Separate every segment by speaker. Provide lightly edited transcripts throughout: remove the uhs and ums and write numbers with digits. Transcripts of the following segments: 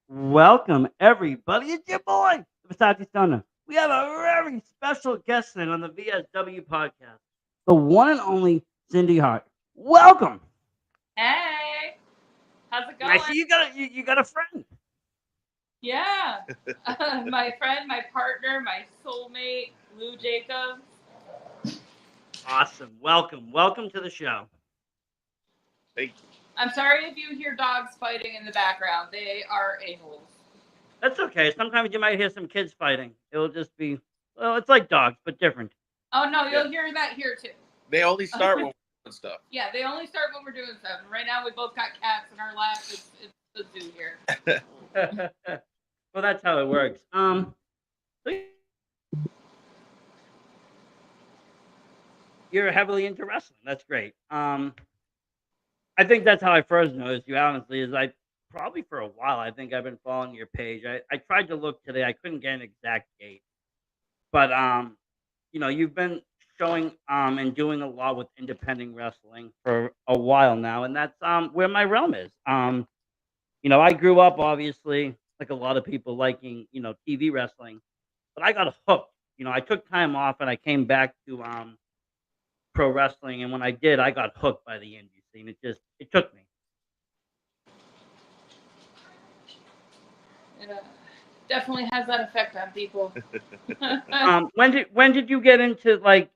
Speaker 1: Welcome, everybody. It's your boy, the Versace Stunner. We have a very special guest tonight on the VSW podcast, the one and only Cyndi Hart. Welcome.
Speaker 2: Hey, how's it
Speaker 1: And I
Speaker 2: going?
Speaker 1: see you got a friend.
Speaker 2: Yeah, my friend, my partner, my soulmate, Lou Jacobs.
Speaker 1: Awesome. Welcome to the show.
Speaker 3: Thank you.
Speaker 2: I'm sorry if you hear dogs fighting in the background. They are a-holes.
Speaker 1: That's okay. Sometimes you might hear some kids fighting. It'll just be, well, it's like dogs, but different.
Speaker 2: Oh, no, you'll
Speaker 3: Yeah.
Speaker 2: hear that here, too.
Speaker 3: They only start when we're doing stuff.
Speaker 2: Yeah, they only start when we're doing stuff. And right now, we both got cats in our lap. It's the zoo here.
Speaker 1: Well, that's how it works. So you're heavily into wrestling. That's great. I think that's how I first noticed you. Honestly, is I probably for a while. I think I've been following your page. I tried to look today. I couldn't get an exact date, but you've been showing and doing a lot with independent wrestling for a while now, and that's where my realm is. I grew up obviously like a lot of people liking TV wrestling, but I got hooked. I took time off and I came back to pro wrestling, and when I did, I got hooked by the indie scene. It took me.
Speaker 2: It definitely has that effect on people.
Speaker 1: When did you get into like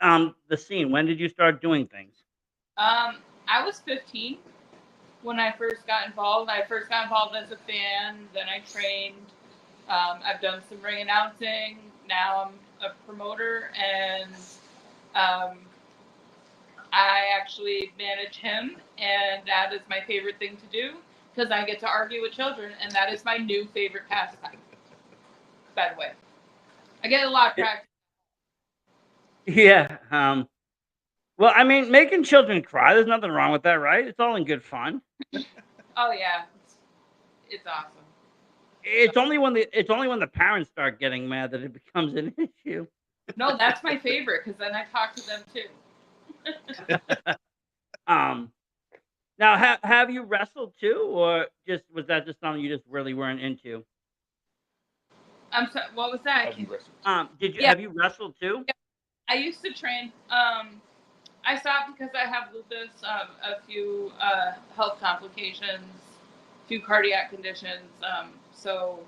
Speaker 1: the scene? When did you start doing things?
Speaker 2: I was 15 when I first got involved. I first got involved as a fan, then I trained. I've done some ring announcing. Now I'm a promoter, and I actually manage him, and that is my favorite thing to do because I get to argue with children, and that is my new favorite pastime. By the way, I get a lot of practice.
Speaker 1: Yeah. Well, I mean, making children cry, there's nothing wrong with that, right? It's all in good fun.
Speaker 2: Oh yeah, it's awesome.
Speaker 1: It's only when the parents start getting mad that it becomes an issue.
Speaker 2: No, that's my favorite because then I talk to them too.
Speaker 1: Now have you wrestled too, or was that just something you just really weren't into?
Speaker 2: I'm sorry, what was that?
Speaker 3: Have you wrestled?
Speaker 2: Yeah.
Speaker 1: Have you wrestled too?
Speaker 2: I used to train. I stopped because I have lupus, a few health complications, a few cardiac conditions. So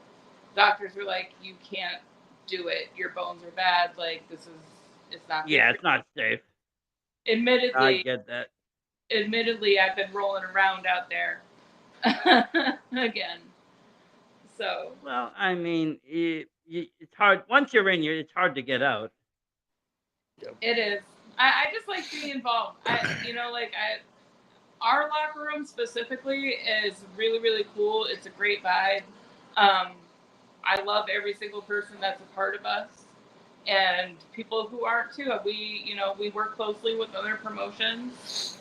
Speaker 2: doctors were like, "You can't do it. Your bones are bad. Like it's not."
Speaker 1: Yeah, it's not safe. I
Speaker 2: Admittedly,
Speaker 1: get that.
Speaker 2: I've been rolling around out there again. So
Speaker 1: Well, I mean, it's hard once you're in. It's hard to get out.
Speaker 2: it is. I just like being involved. Our locker room specifically is really, really cool. It's a great vibe. I love every single person that's a part of us, and people who aren't too. We work closely with other promotions.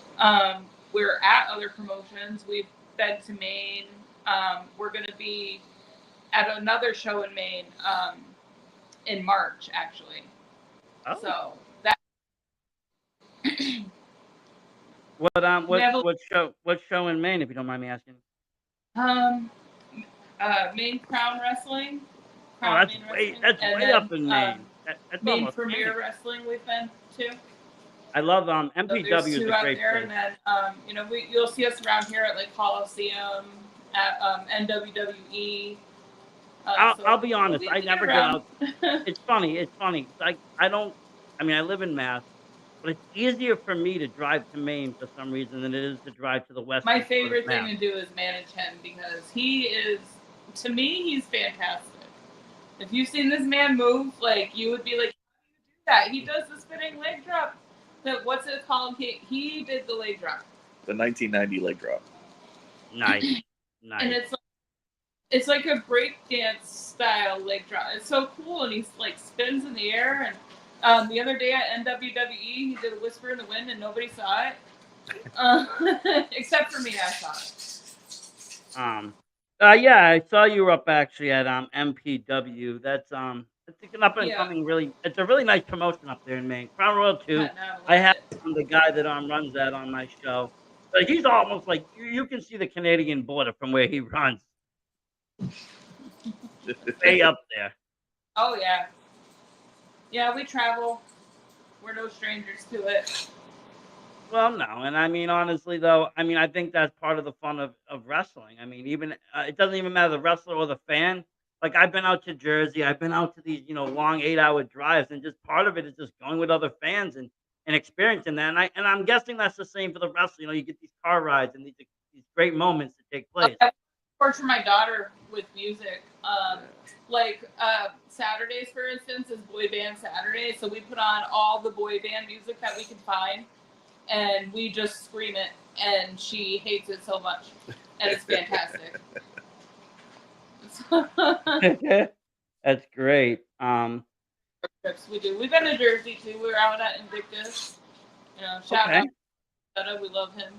Speaker 2: We're at other promotions. We've been to Maine. We're going to be at another show in Maine in March, actually.
Speaker 1: Oh.
Speaker 2: So that.
Speaker 1: What show in Maine, if you don't mind me asking?
Speaker 2: Maine Crown Wrestling.
Speaker 1: That's way up in Maine. That's
Speaker 2: Maine
Speaker 1: almost
Speaker 2: Premier
Speaker 1: Maine.
Speaker 2: Wrestling we've been to.
Speaker 1: I love
Speaker 2: So
Speaker 1: MPW
Speaker 2: there's
Speaker 1: is
Speaker 2: two
Speaker 1: a
Speaker 2: out
Speaker 1: great
Speaker 2: there,
Speaker 1: place.
Speaker 2: and then you'll see us around here at like Coliseum, at NWWE.
Speaker 1: I'll be honest,
Speaker 2: we'll
Speaker 1: I
Speaker 2: get
Speaker 1: never get
Speaker 2: around.
Speaker 1: out. It's funny. I live in Mass, but it's easier for me to drive to Maine for some reason than it is to drive to the west.
Speaker 2: My favorite thing to do is manage him because to me, he's fantastic. If you've seen this man move, like you would be like, how do you do that. He does the spinning leg drop. What's it called? He did the leg drop.
Speaker 3: The 1990 leg drop.
Speaker 1: Nice.
Speaker 2: And it's like a breakdance style leg drop. It's so cool, and he's like spins in the air. And the other day at NWWE, he did a Whisper in the Wind, and nobody saw it, except for me. I saw it.
Speaker 1: Yeah, I saw you were up actually at MPW. That's it's an up and coming really. It's a really nice promotion up there in Maine. Crown Royal too. I have the guy that runs that on my show. But he's almost like you can see the Canadian border from where he runs. Way up there.
Speaker 2: Oh yeah. Yeah, we travel. We're no strangers to it.
Speaker 1: Well, no, and I mean, honestly, though, I mean, I think that's part of the fun of wrestling. I mean, even it doesn't even matter the wrestler or the fan. Like I've been out to Jersey, I've been out to these long 8 hour drives, and just part of it is just going with other fans and experiencing that. And I'm guessing that's the same for the wrestling. You get these car rides and these great moments that take place.
Speaker 2: For my daughter with music, like Saturdays, for instance, is boy band Saturday, so we put on all the boy band music that we can find, and we just scream it, and she hates it so much, and it's fantastic.
Speaker 1: That's great.
Speaker 2: Trips we do. We've been to Jersey too. We were out at Invictus. Shout out to we love him.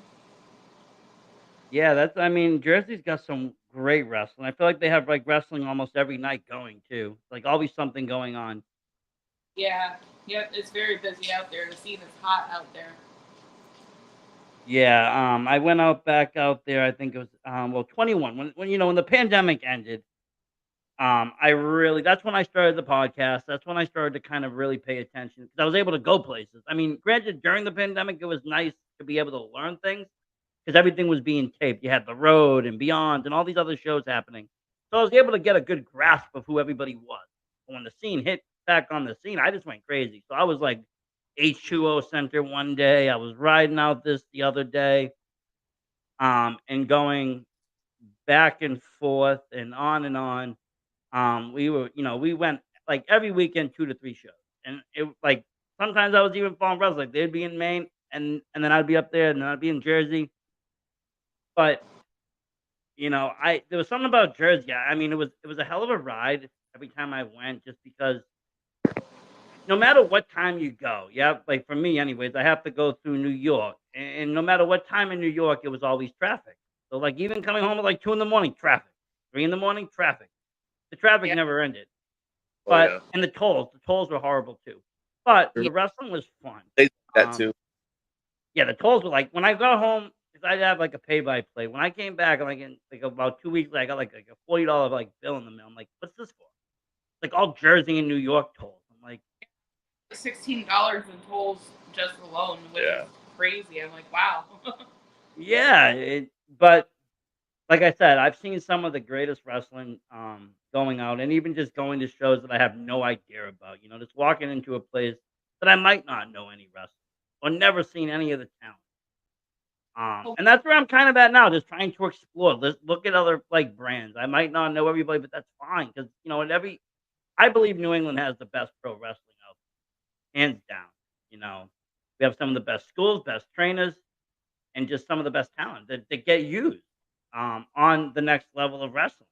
Speaker 1: Yeah, I mean, Jersey's got some great wrestling. I feel like they have like wrestling almost every night going too. Like always something going on.
Speaker 2: Yeah. Yep. It's very busy out there. The scene is hot out there.
Speaker 1: Yeah. I went back out there. I think it was 21 when the pandemic ended. That's when I started the podcast. That's when I started to kind of really pay attention because I was able to go places. I mean, granted, during the pandemic, it was nice to be able to learn things because everything was being taped. You had The Road and Beyond and all these other shows happening. So I was able to get a good grasp of who everybody was. But when the scene hit back on the scene, I just went crazy. So I was like H2O Center one day. I was riding out this the other day, and going back and forth and on and on. We went like every weekend, 2 to 3 shows, and it like sometimes I was even following wrestlers. Like they'd be in Maine, and then I'd be up there, and then I'd be in Jersey. But there was something about Jersey. I mean, it was a hell of a ride every time I went, just because no matter what time you go, like for me, anyways, I have to go through New York, and no matter what time in New York, it was always traffic. So like even coming home at like 2 in the morning, traffic. 3 in the morning, traffic. The traffic never ended. But and the tolls were horrible too. But the wrestling was fun.
Speaker 3: That too.
Speaker 1: Yeah, the tolls were like when I got home, because I'd have like a pay by play. When I came back, like in like about 2 weeks, I got like a $40 like bill in the mail. I'm like, what's this for? Like all Jersey and New York tolls. I'm like,
Speaker 2: $16 in tolls just alone, which is crazy. I'm like, wow.
Speaker 1: yeah, but like I said, I've seen some of the greatest wrestling going out, and even just going to shows that I have no idea about. Just walking into a place that I might not know any wrestling or never seen any of the talent. And that's where I'm kind of at now, just trying to explore. Let's look at other like brands. I might not know everybody, but that's fine because I believe New England has the best pro wrestling out there, hands down. We have some of the best schools, best trainers, and just some of the best talent that get used on the next level of wrestling.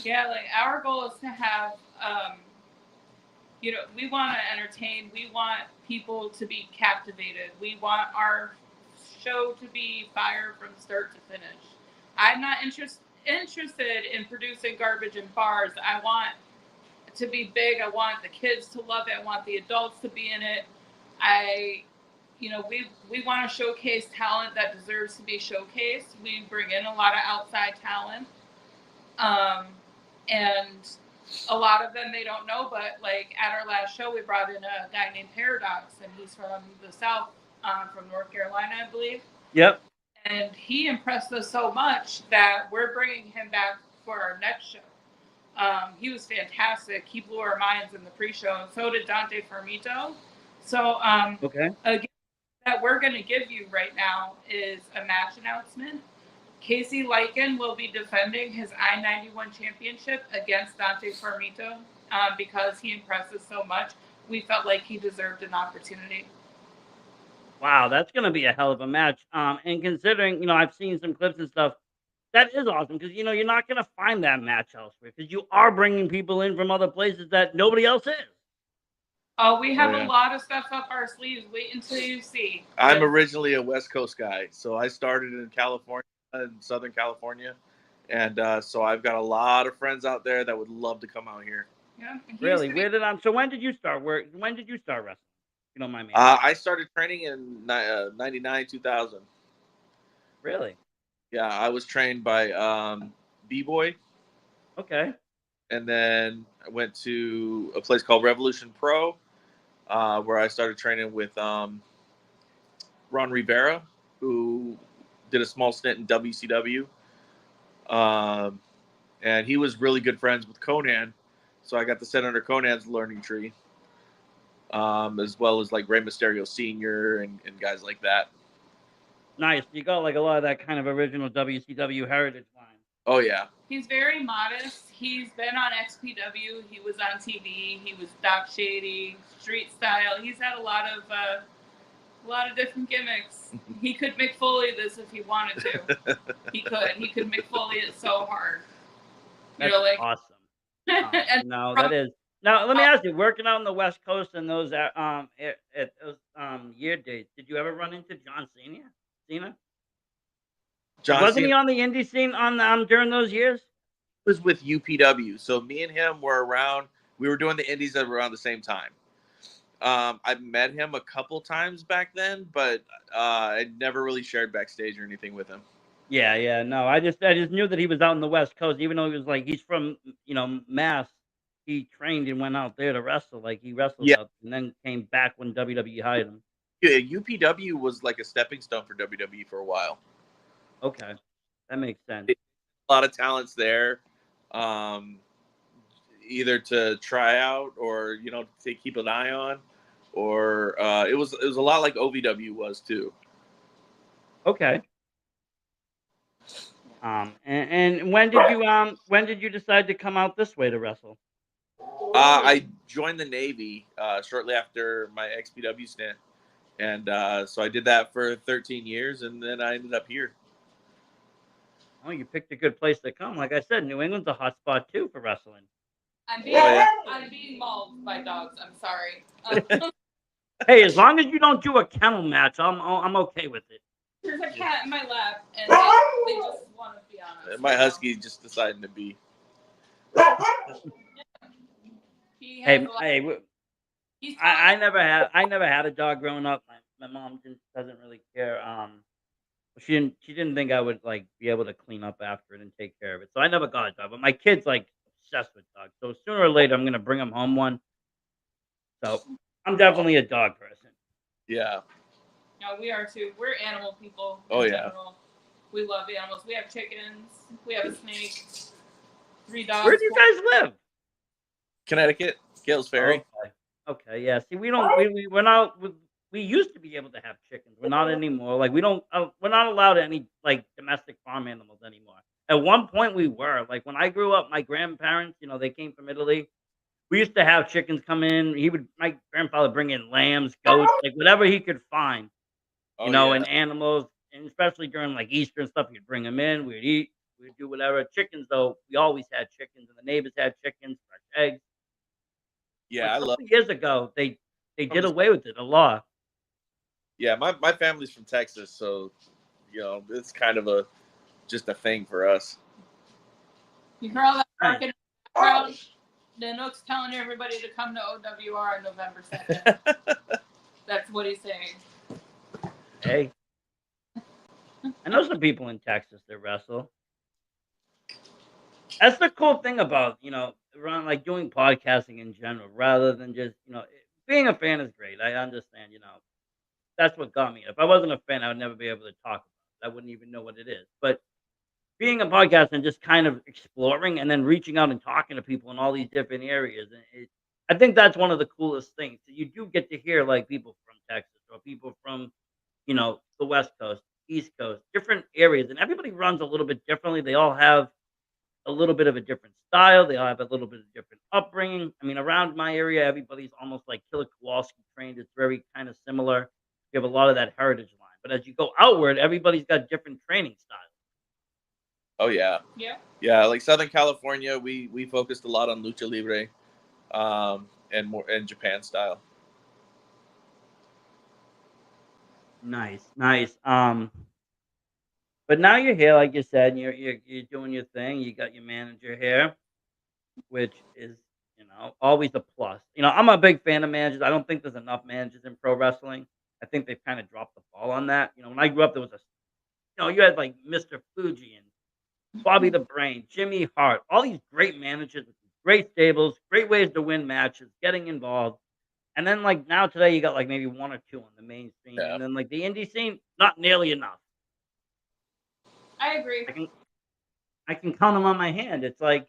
Speaker 2: Yeah, like our goal is to have, we want to entertain. We want people to be captivated. We want our show to be fire from start to finish. I'm not interested in producing garbage in bars. I want it to be big. I want the kids to love it. I want the adults to be in it. We want to showcase talent that deserves to be showcased. We bring in a lot of outside talent. And a lot of them they don't know, but like at our last show, we brought in a guy named Paradox, and he's from the South, from North Carolina, I believe.
Speaker 1: Yep.
Speaker 2: And he impressed us so much that we're bringing him back for our next show. He was fantastic. He blew our minds in the pre-show, and so did Dante Farmito. So, again, that we're going to give you right now is a match announcement. Casey Lycan will be defending his I-91 championship against Dante Farmito because he impresses so much. we felt like he deserved an opportunity.
Speaker 1: Wow, that's gonna be a hell of a match. And considering, I've seen some clips and stuff, that is awesome because you're not gonna find that match elsewhere because you are bringing people in from other places that nobody else is.
Speaker 2: Oh, we have
Speaker 3: Oh,
Speaker 2: a
Speaker 3: yeah.
Speaker 2: lot of stuff up our sleeves. Wait until you see.
Speaker 3: I'm
Speaker 2: But
Speaker 3: originally a West Coast guy, so I started in California, in Southern California, and so I've got a lot of friends out there that would love to come out here.
Speaker 2: yeah, he used
Speaker 1: Really?
Speaker 2: to be.
Speaker 1: So when did you start when did you start wrestling? If you don't mind me
Speaker 3: I started training in '99, 2000.
Speaker 1: Really?
Speaker 3: Yeah, I was trained by B-Boy,
Speaker 1: Okay.
Speaker 3: and then I went to a place called Revolution Pro, where I started training with Ron Rivera, who did a small stint in WCW. Um, and he was really good friends with Conan, so I got to sit under Conan's learning tree, as well as like Rey Mysterio Sr. and guys like that.
Speaker 1: Nice. You got like a lot of that kind of original WCW heritage line.
Speaker 3: Oh yeah,
Speaker 2: He's very modest. He's been on XPW. He was on TV. He was Doc Shady, Street Style. He's had a lot of different gimmicks. He could McFoley this if he wanted to. He could. He could McFoley it so hard. You
Speaker 1: That's
Speaker 2: know, like
Speaker 1: awesome.
Speaker 2: and
Speaker 1: No,
Speaker 2: from,
Speaker 1: that is. Now, let me ask you, working out on the West Coast and those at those year dates, did you ever run into John Cena? Cena?
Speaker 3: John
Speaker 1: Wasn't
Speaker 3: Cena
Speaker 1: he on the indie scene on during those years?
Speaker 3: was with UPW, so me and him were around. We were doing the indies around the same time. I met him a couple times back then, but I never really shared backstage or anything with him.
Speaker 1: Yeah, yeah. No, I just knew that he was out in the West Coast, even though he was like he's from Mass. He trained and went out there to wrestle. Like he wrestled
Speaker 3: Yeah,
Speaker 1: out and then came back when WWE hired him.
Speaker 3: yeah, UPW was like a stepping stone for WWE for a while.
Speaker 1: Okay, that makes sense.
Speaker 3: A lot of talents there, um, either to try out or to keep an eye on, or it was a lot like OVW was too.
Speaker 1: Okay. And when did you decide to come out this way to wrestle?
Speaker 3: I joined the Navy shortly after my XPW stint, and so I did that for 13 years, and then I ended up here.
Speaker 1: Oh, you picked a good place to come. Like I said, New England's a hot spot too for wrestling.
Speaker 2: I'm
Speaker 3: Oh yeah,
Speaker 2: being mauled by dogs. I'm sorry.
Speaker 1: Hey, as long as you don't do a kennel match, I'm okay with it.
Speaker 2: There's a cat in my lap, and they just want to be honest.
Speaker 3: my husky just decided to be.
Speaker 2: He has
Speaker 1: Hey,
Speaker 2: a lot.
Speaker 1: hey,
Speaker 2: He's
Speaker 1: I never had a dog growing up. My mom doesn't really care. She didn't think I would like be able to clean up after it and take care of it. So I never got a dog. But my kid's like obsessed with dogs. So sooner or later I'm gonna bring him home one. So I'm definitely a dog person.
Speaker 3: Yeah.
Speaker 2: No, we are too. We're animal people
Speaker 3: Oh
Speaker 2: in
Speaker 3: yeah.
Speaker 2: general. We love animals. We have chickens. We have a snake. 3
Speaker 1: Where
Speaker 2: dogs.
Speaker 1: do you guys live?
Speaker 3: Connecticut, Gales Ferry.
Speaker 1: Okay. Okay, yeah. See, we don't. We're not. We used to be able to have chickens. We're not anymore. Like we don't. We're not allowed any like domestic farm animals anymore. At one point, we were. Like when I grew up, my grandparents, they came from Italy. We used to have chickens come in. My grandfather bring in lambs, goats, like whatever he could find.
Speaker 3: Oh yeah.
Speaker 1: And animals, and especially during like Easter and stuff, he'd bring them in. We'd eat. We'd do whatever. Chickens, though, we always had chickens, and the neighbors had chickens, fresh eggs. But
Speaker 3: Yeah,
Speaker 1: a
Speaker 3: I love
Speaker 1: couple of years ago, they
Speaker 3: from
Speaker 1: did
Speaker 3: the,
Speaker 1: away with it a law.
Speaker 3: yeah, my family's from Texas, so it's kind of a just a thing for us.
Speaker 2: You hear all that
Speaker 1: Nice.
Speaker 2: barking in the background? Nanook's telling everybody to come to OWR on November 2nd. That's what he's saying.
Speaker 1: Hey, I know some people in Texas that wrestle. That's the cool thing about around like doing podcasting in general, rather than just being a fan is great. I understand. That's what got me. If I wasn't a fan, I would never be able to talk about it. I wouldn't even know what it is. But being a podcast and just kind of exploring and then reaching out and talking to people in all these different areas, I think that's one of the coolest things. So you do get to hear like people from Texas or people from the West Coast, East Coast, different areas, and everybody runs a little bit differently. They all have a little bit of a different style. They all have a little bit of different upbringing. I mean, around my area, everybody's almost like Killer Kowalski trained. It's very kind of similar. You have a lot of that heritage line. But as you go outward, everybody's got different training styles.
Speaker 3: Oh yeah,
Speaker 2: Yeah.
Speaker 3: yeah. Like Southern California, we focused a lot on lucha libre, and more and Japan style.
Speaker 1: Nice, nice. But now you're here, like you said, and you're doing your thing. You got your manager here, which is, always a plus. I'm a big fan of managers. I don't think there's enough managers in pro wrestling. I think they've kind of dropped the ball on that. When I grew up, there was you had like Mr. Fuji and Bobby the Brain, Jimmy Hart, all these great managers with great stables, great ways to win matches, getting involved. And then like now today, you got like maybe one or two on the mainstream,
Speaker 3: Yeah.
Speaker 1: and then like the indie scene, not nearly enough.
Speaker 2: I agree.
Speaker 1: I can count them on my hand. It's like,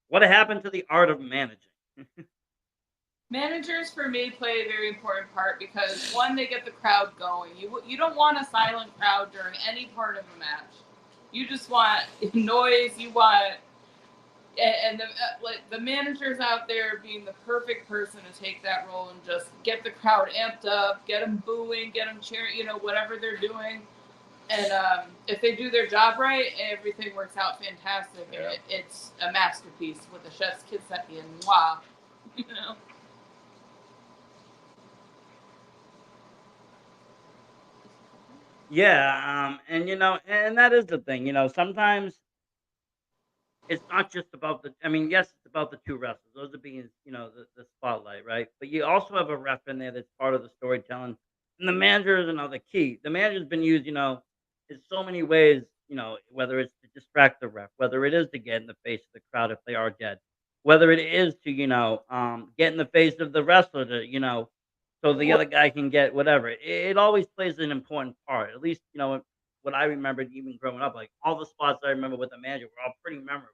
Speaker 1: what happened to the art of managing?
Speaker 2: Managers for me play a very important part because one, they get the crowd going. You don't want a silent crowd during any part of a match. You just want noise. You want and the managers out there being the perfect person to take that role and just get the crowd amped up, get them booing, get them cheering, whatever they're doing. And if they do their job right, everything works out fantastic.
Speaker 3: Yeah.
Speaker 2: It's a masterpiece with a chef's kiss at the end. Wow.
Speaker 1: Yeah, and that is the thing. Sometimes it's not just about I mean, yes, it's about the two wrestlers. Those are being, the spotlight, right? But you also have a ref in there that's part of the storytelling, and the manager is another key. The manager's been used, in so many ways. Whether it's to distract the ref, whether it is to get in the face of the crowd if they are dead, whether it is to, get in the face of the wrestler to, so the other guy can get whatever. It always plays an important part. At least, what I remembered even growing up, like all the spots I remember with the manager were all pretty memorable.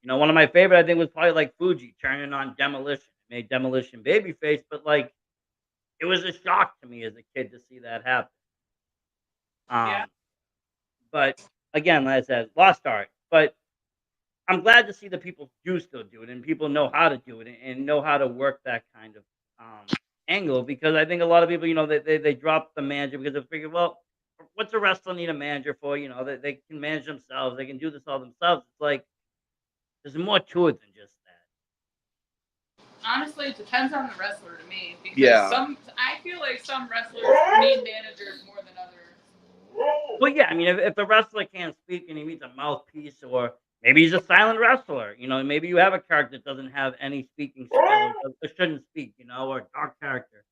Speaker 1: One of my favorite, I think, was probably like Fuji turning on Demolition. It made Demolition babyface, but like it was a shock to me as a kid to see that happen.
Speaker 2: Yeah.
Speaker 1: But again, like I said, lost art. But I'm glad to see that people do still do it and people know how to do it and know how to work that kind of angle, because I think a lot of people, they drop the manager because they figure, well, what's a wrestler need a manager for? They can manage themselves. They can do this all themselves. It's like there's more to it than just that.
Speaker 2: Honestly, it depends on the wrestler to me because
Speaker 3: Yeah.
Speaker 2: I feel like some wrestlers need managers more than others.
Speaker 1: Well, yeah, I mean, if the wrestler can't speak and he needs a mouthpiece, or maybe he's a silent wrestler, maybe you have a character that doesn't have any speaking skill or shouldn't speak, or a dark character.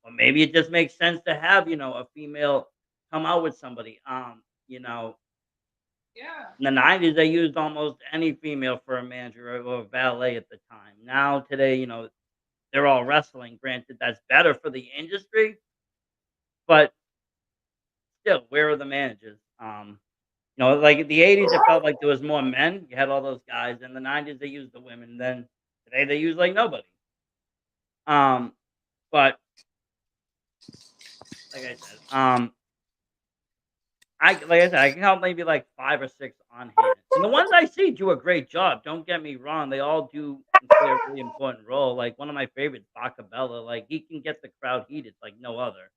Speaker 1: Or maybe it just makes sense to have, a female come out with somebody.
Speaker 2: Yeah.
Speaker 1: In the 90s, they used almost any female for a manager or a valet at the time. Now, today, they're all wrestling. Granted, that's better for the industry, but still, where are the managers? Like in the 80s, it felt like there was more men. You had all those guys. In the 90s, they used the women. Then today, they use like nobody. But like I said, I can count maybe like 5 or 6 on hand. And the ones I see do a great job. Don't get me wrong; they all do play a really important role. Like one of my favorites, Bacabella. Like he can get the crowd heated like no other.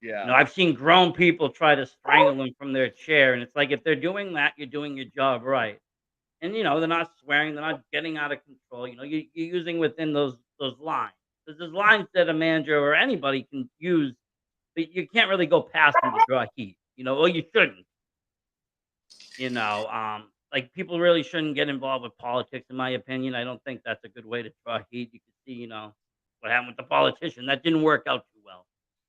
Speaker 3: Yeah.
Speaker 1: I've seen grown people try to strangle him from their chair, and it's like if they're doing that, you're doing your job right. And they're not swearing, they're not getting out of control. You're using within those lines. There's lines that a manager or anybody can use, but you can't really go past them to draw heat. Or you shouldn't. Like people really shouldn't get involved with politics, in my opinion. I don't think that's a good way to draw heat. You can see, what happened with the politician. That didn't work out too well.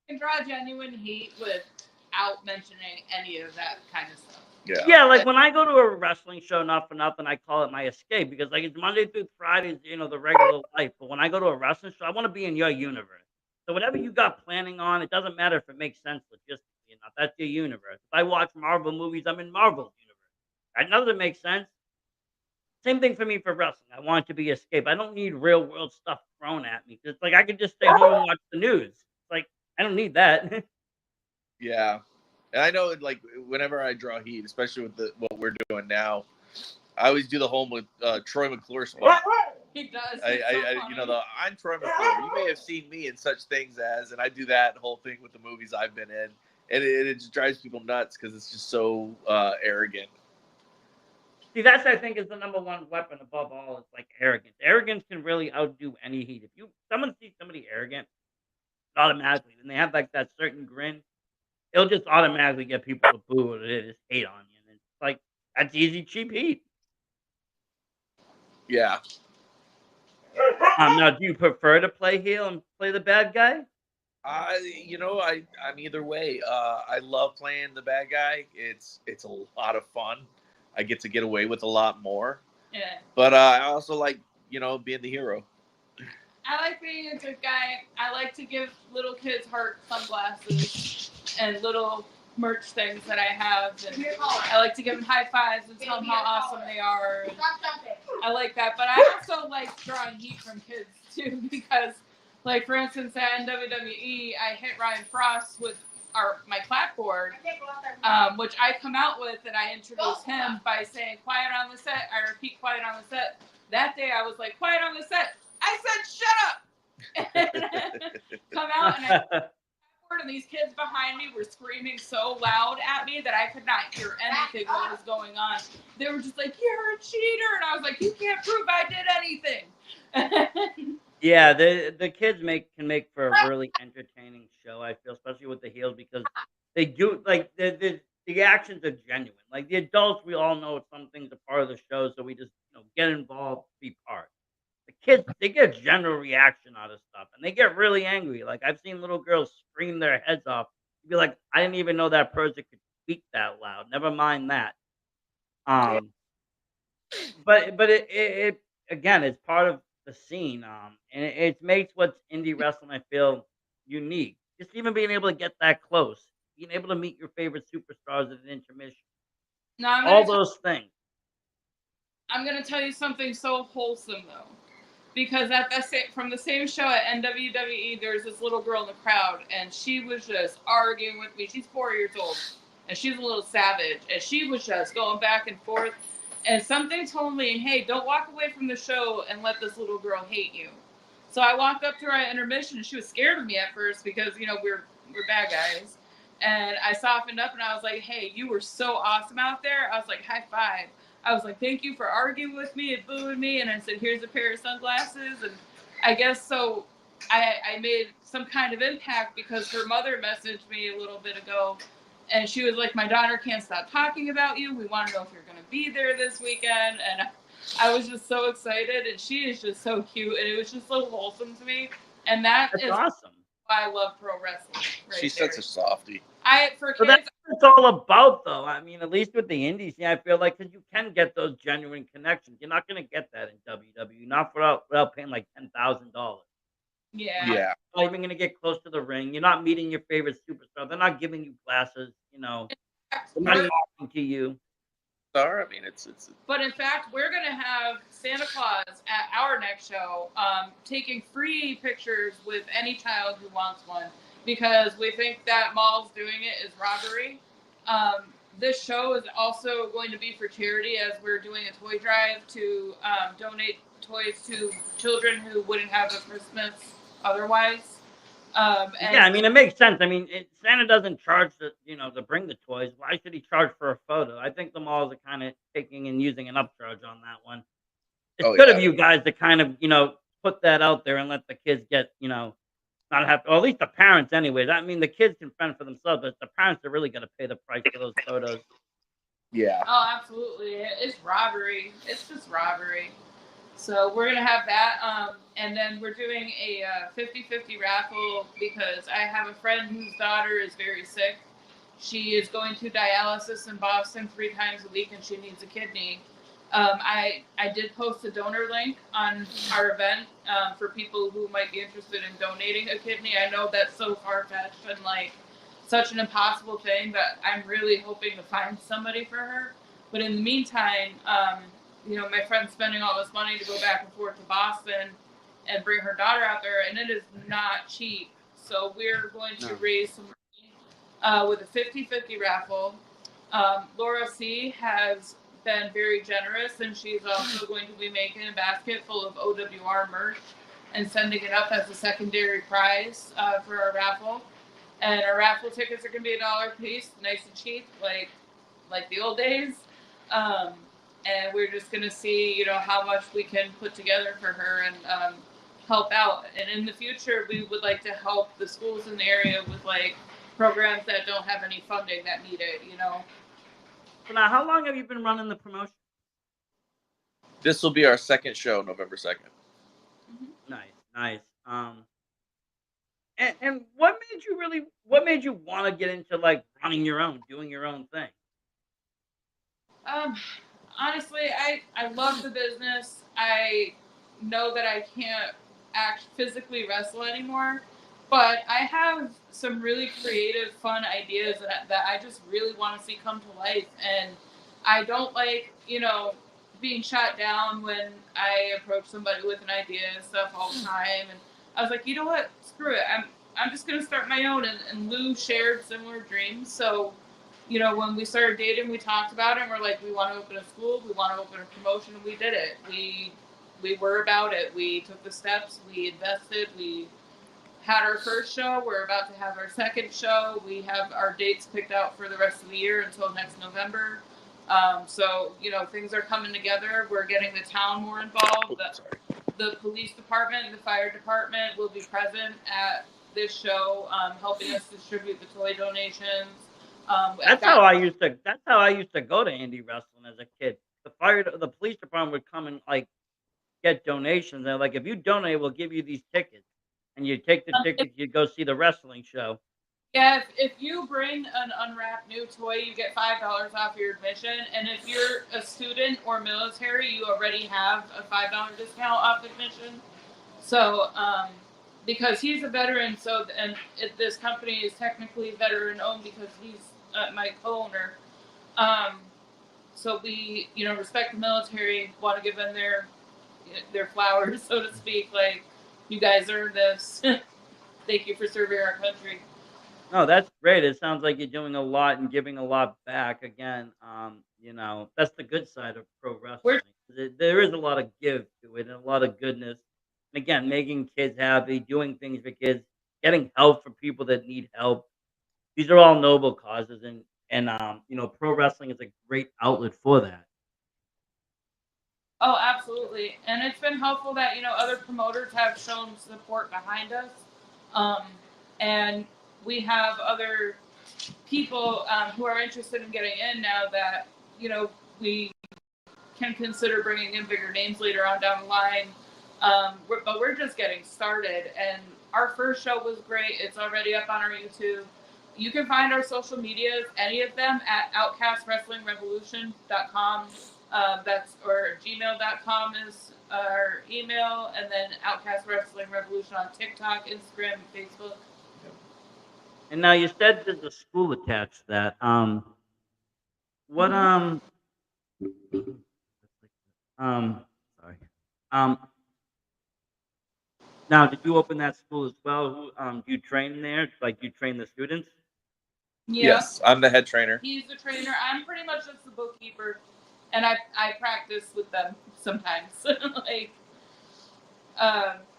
Speaker 2: And draw genuine heat without mentioning any of that kind of stuff.
Speaker 1: Yeah, like when I go to a wrestling show, not for nothing, I call it my escape because like it's Monday through Fridays, the regular life. But when I go to a wrestling show, I want to be in your universe. So whatever you got planning on, it doesn't matter if it makes sense logistically or not. That's your universe. If I watch Marvel movies, I'm in Marvel's universe. That doesn't make sense. Same thing for me for wrestling. I want it to be escape. I don't need real world stuff thrown at me. It's like I could just stay home and watch the news. It's like I don't need that.
Speaker 3: Yeah. And I know, like, whenever I draw heat, especially with what we're doing now, I always do the whole Troy McClure spot.
Speaker 2: He does.
Speaker 3: I'm Troy McClure. You may have seen me in such things as, and I do that whole thing with the movies I've been in, and it just drives people nuts because it's just so arrogant.
Speaker 1: See, that's I think is the number one weapon above all. It's like arrogance. Arrogance can really outdo any heat. If someone sees somebody arrogant, automatically, and they have like that certain grin, it'll just automatically get people to boo or they just hate on you. And it's like that's easy, cheap heat.
Speaker 3: Yeah.
Speaker 1: Now, do you prefer to play heel and play the bad guy?
Speaker 3: I'm either way. I love playing the bad guy. It's a lot of fun. I get to get away with a lot more.
Speaker 2: Yeah.
Speaker 3: But I also like, being the hero.
Speaker 2: I like being a good guy. I like to give little kids heart sunglasses and little merch things that I have. And I like to give them high fives and tell them how awesome they are. And I like that. But I also like drawing heat from kids, too, because, like, for instance, in WWE, I hit Ryan Frost with my clapboard, which I come out with, and I introduce him by saying, quiet on the set. I repeat, quiet on the set. That day, I was like, quiet on the set. I said, shut up! Come out, and these kids behind me were screaming so loud at me that I could not hear anything what was going on. They were just like, you're a cheater! And I was like, you can't prove I did anything!
Speaker 1: Yeah, the kids can make for a really entertaining show, I feel, especially with the heels, because they do, like, the actions are genuine. Like, the adults, we all know some things are part of the show, so we just, get involved, be part. The kids, they get a general reaction out of stuff, and they get really angry. Like, I've seen little girls scream their heads off. Be like, I didn't even know that person could speak that loud. Never mind that. But it again, it's part of the scene, and it makes what's indie wrestling, I feel, unique. Just even being able to get that close, being able to meet your favorite superstars at an intermission, all those things.
Speaker 2: I'm gonna tell you something so wholesome though, because from the same show at NWWE, there's this little girl in the crowd, and she was just arguing with me. She's 4 years old, and she's a little savage, and she was just going back and forth. And something told me, hey, don't walk away from the show and let this little girl hate you. So I walked up to her at intermission, and she was scared of me at first because, we're bad guys. And I softened up, and I was like, hey, you were so awesome out there. I was like, high five. I was like, thank you for arguing with me and booing me. And I said, here's a pair of sunglasses. And I guess so I made some kind of impact because her mother messaged me a little bit ago. And she was like, my daughter can't stop talking about you. We want to know if you're going to be there this weekend. And I was just so excited. And she is just so cute. And it was just so wholesome to me. And that's
Speaker 1: awesome.
Speaker 2: Why I love pro wrestling.
Speaker 3: She's such a softie.
Speaker 2: That's
Speaker 1: what it's all about, though. I mean, at least with the indies, I feel like, because you can get those genuine connections. You're not going to get that in WWE, not without paying like $10,000.
Speaker 2: Yeah.
Speaker 3: Yeah.
Speaker 1: You're not even going to get close to the ring. You're not meeting your favorite superstar. They're not giving you glasses. They're not talking to you.
Speaker 3: I mean, it's.
Speaker 2: But in fact, we're going to have Santa Claus at our next show, taking free pictures with any child who wants one, because we think that malls doing it is robbery. This show is also going to be for charity, as we're doing a toy drive to donate toys to children who wouldn't have a Christmas otherwise.
Speaker 1: Yeah, I mean, it makes sense. I mean, Santa doesn't charge to bring the toys. Why should he charge for a photo? I think the malls are kind of taking and using an upcharge on that one. It's good of you guys to kind of, put that out there and let the kids get, not have to, or at least the parents anyways. I mean, the kids can fend for themselves, but the parents are really going to pay the price for those photos.
Speaker 3: Yeah.
Speaker 2: Oh, absolutely. It's robbery. It's just robbery. So we're going to have that. And then we're doing a 50-50 raffle because I have a friend whose daughter is very sick. She is going to dialysis in Boston 3 times a week, and she needs a kidney. I did post a donor link on our event for people who might be interested in donating a kidney. I know that's so far-fetched and like such an impossible thing, but I'm really hoping to find somebody for her. But in the meantime, my friend's spending all this money to go back and forth to Boston and bring her daughter out there, and it is not cheap. So we're going to raise some money with a 50-50 raffle. Laura C. has been very generous, and she's also going to be making a basket full of OWR merch and sending it up as a secondary prize for our raffle. And our raffle tickets are going to be $1 a piece, nice and cheap, like the old days. And we're just going to see, how much we can put together for her and help out. And in the future, we would like to help the schools in the area with programs that don't have any funding that need it.
Speaker 1: So now, how long have you been running the promotion?
Speaker 3: This will be our second show, November 2nd.
Speaker 1: Nice. And what made you want to get into running your own, doing your own thing?
Speaker 2: Honestly, I love the business. I know that I can't physically wrestle anymore, but I have some really creative, fun ideas that I just really want to see come to life. And I don't like, being shot down when I approach somebody with an idea and stuff all the time. And I was like, you know what? Screw it. I'm just gonna start my own. And Lou shared similar dreams, so when we started dating, we talked about it, and we're like, we want to open a school, we want to open a promotion, and we did it. We were about it. We took the steps, we invested, we had our first show, we're about to have our second show, we have our dates picked out for the rest of the year until next November. So, things are coming together. We're getting the town more involved. The police department and the fire department will be present at this show, helping us distribute the toy donations.
Speaker 1: That's how I used to go to indie wrestling as a kid. The police department would come and get donations. They're like, if you donate, we'll give you these tickets, and you take the tickets, you go see the wrestling show.
Speaker 2: Yeah, if you bring an unwrapped new toy, you get $5 off your admission, and if you're a student or military, you already have a $5 discount off admission. So, because he's a veteran, this company is technically veteran owned because he's my co-owner. So we, respect the military, want to give them their flowers, so to speak. Like, you guys earned this. Thank you for serving our country.
Speaker 1: No, that's great. It sounds like you're doing a lot and giving a lot back. Again, that's the good side of pro wrestling. There is a lot of give to it and a lot of goodness. And again, making kids happy, doing things for kids, getting help for people that need help. These are all noble causes, and pro wrestling is a great outlet for that.
Speaker 2: Oh, absolutely. And it's been helpful that, other promoters have shown support behind us. And we have other people who are interested in getting in now that, we can consider bringing in bigger names later on down the line. But we're just getting started. And our first show was great. It's already up on our YouTube. You can find our social medias, any of them, at outcastwrestlingrevolution.com. Or gmail.com is our email, and then Outcast Wrestling Revolution on TikTok, Instagram, and Facebook.
Speaker 1: And now you said there's a school attached to that. What sorry. Now did you open that school as well? Do you train there? Like, do you train the students?
Speaker 2: Yeah.
Speaker 3: Yes, I'm the head trainer.
Speaker 2: He's the trainer. I'm pretty much just the bookkeeper, and I practice with them sometimes.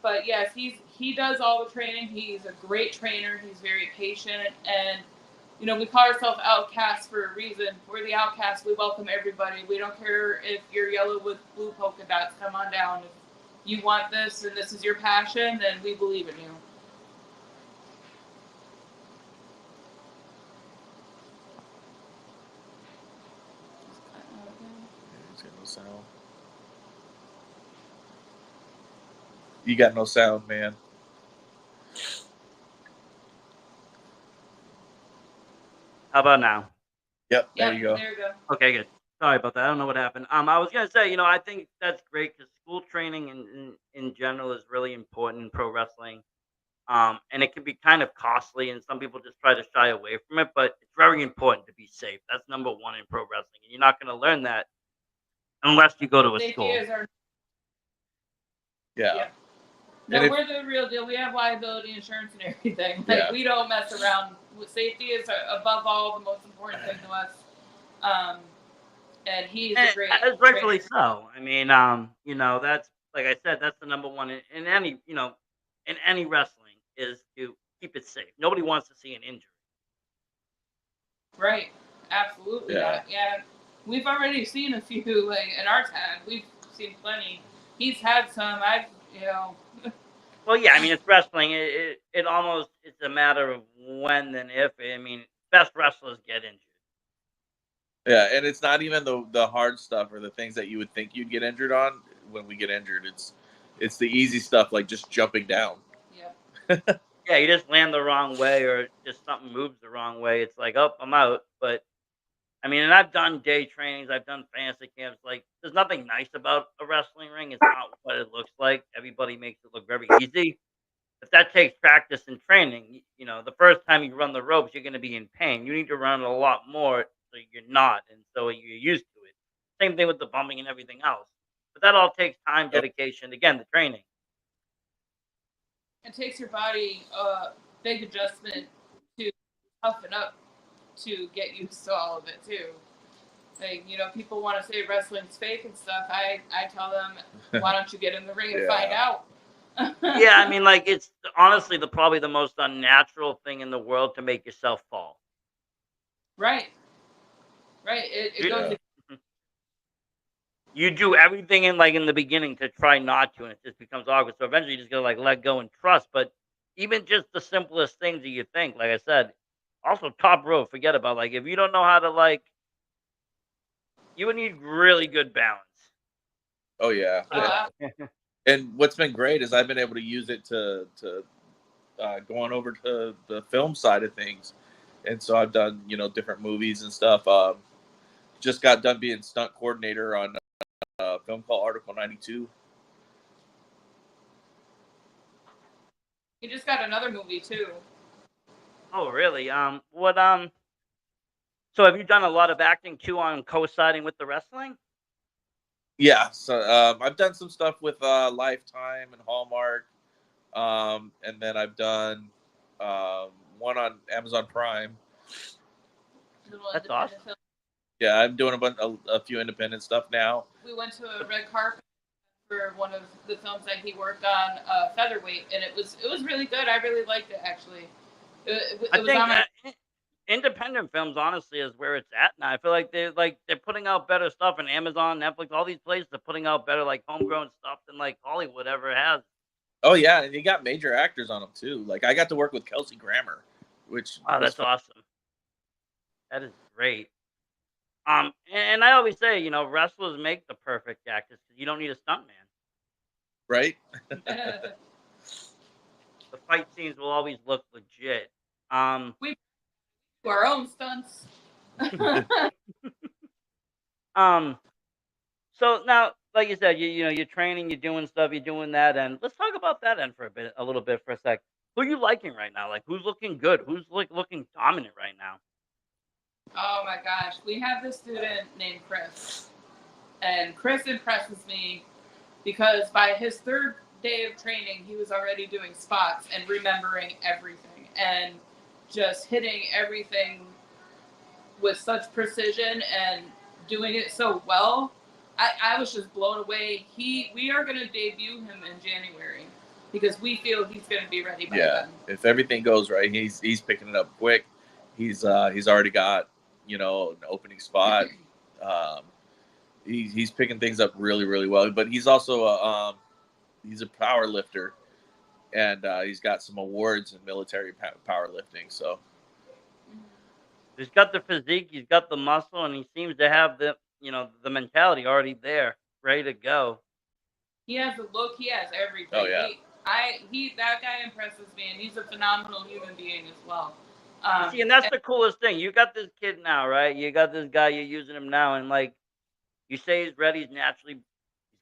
Speaker 2: But yes, he does all the training. He's a great trainer. He's very patient, and we call ourselves Outcasts for a reason. We're the Outcasts. We welcome everybody. We don't care if you're yellow with blue polka dots. Come on down. If you want this and this is your passion, then we believe in you.
Speaker 3: Sound. You got no sound, man.
Speaker 1: How about now?
Speaker 3: Yep, there you go.
Speaker 2: There you go.
Speaker 1: Okay, good. Sorry about that. I don't know what happened. I was gonna say, I think that's great because school training in general is really important in pro wrestling. And it can be kind of costly, and some people just try to shy away from it. But it's very important to be safe. That's number one in pro wrestling, and you're not going to learn that unless you go to a school.
Speaker 3: Yeah.
Speaker 2: No, we're the real deal. We have liability insurance and everything. We don't mess around. Safety is above all the most important thing to us. and he's
Speaker 1: And
Speaker 2: a great
Speaker 1: rightfully
Speaker 2: trainer.
Speaker 1: so. I mean, you know, that's like I said, that's the number one in any, you know, in any wrestling is to keep it safe. Nobody wants to see an injury.
Speaker 2: Right. Absolutely.
Speaker 3: Yeah.
Speaker 2: Yeah. We've already seen a few like in our time. We've seen plenty. He's had some. I've you know.
Speaker 1: Well, yeah, I mean, it's wrestling. It almost it's a matter of when than if. I mean, best wrestlers get injured.
Speaker 3: Yeah, and it's not even the hard stuff or the things that you would think you'd get injured on when we get injured. It's the easy stuff like just jumping down.
Speaker 2: Yeah.
Speaker 1: Yeah, you just land the wrong way, or just something moves the wrong way. It's like, oh, I'm out. But I mean, and I've done day trainings, I've done fantasy camps. Like, there's nothing nice about a wrestling ring. It's not what it looks like. Everybody makes it look very easy. But that takes practice and training. You know, the first time you run the ropes, you're going to be in pain. You need to run a lot more so you're not, and so you're used to it. Same thing with the bumping and everything else. But that all takes time,
Speaker 3: Yep.
Speaker 1: dedication. Again, the training.
Speaker 2: It takes your body a big adjustment to toughen up to get used to all of it too. Like, you know, people want to say wrestling's fake and stuff. I tell them, why don't you get in the ring and find out?
Speaker 1: Yeah, I mean, like it's honestly probably the most unnatural thing in the world to make yourself fall.
Speaker 2: Right. Right. It goes.
Speaker 3: Yeah.
Speaker 1: You do everything in the beginning to try not to, and it just becomes awkward. So eventually, you just gotta like let go and trust. But even just the simplest things that you think, like I said, also top rope, forget about like if you don't know how to like, you would need really good balance.
Speaker 3: Oh yeah.
Speaker 2: Uh,
Speaker 3: And what's been great is I've been able to use it to going over to the film side of things, and so I've done different movies and stuff. Just got done being stunt coordinator on a film called Article 92.
Speaker 2: he just got another movie too.
Speaker 1: Oh, really? What So have you done a lot of acting too on coinciding with the wrestling?
Speaker 3: Yeah, so I've done some stuff with Lifetime and Hallmark, and then I've done one on Amazon Prime.
Speaker 1: That's awesome.
Speaker 2: Film.
Speaker 3: Yeah, I'm doing a few independent stuff now.
Speaker 2: We went to a red carpet for one of the films that he worked on, Featherweight, and it was really good. I really liked it actually. It
Speaker 1: I
Speaker 2: was
Speaker 1: think
Speaker 2: on my.
Speaker 1: independent films honestly is where it's at now. I feel like they're putting out better stuff, and Amazon, Netflix, all these places are putting out better like homegrown stuff than like Hollywood ever has.
Speaker 3: Oh yeah, and you got major actors on them too. Like I got to work with Kelsey Grammer, which
Speaker 1: Oh,
Speaker 3: was
Speaker 1: that's awesome. That is great. And I always say, you know, wrestlers make the perfect actors because you don't need a stuntman.
Speaker 3: right.
Speaker 1: The fight scenes will always look legit.
Speaker 2: We do our own stunts.
Speaker 1: um, so now, like you said, you know, you're training, you're doing stuff, you're doing that, and let's talk about that end for a little bit for a sec. Who are you liking right now? Like, who's looking good? Who's like looking dominant right now?
Speaker 2: Oh my gosh, we have this student named Chris, and Chris impresses me because by his third day of training, he was already doing spots and remembering everything and just hitting everything with such precision and doing it so well. I was just blown away. We are going to debut him in January because we feel he's going to be ready by then.
Speaker 3: If everything goes right, he's picking it up quick. He's already got an opening spot. He's picking things up really really well. But he's also he's a power lifter, and he's got some awards in military powerlifting. So
Speaker 1: He's got the physique, he's got the muscle, and he seems to have the mentality already there, ready to go.
Speaker 2: He has a look. He has everything.
Speaker 3: Oh, yeah.
Speaker 2: That guy impresses me, and he's a phenomenal human being as well.
Speaker 1: See, and that's the coolest thing. You got this kid now, right? You got this guy. You're using him now, and like you say, he's ready. He's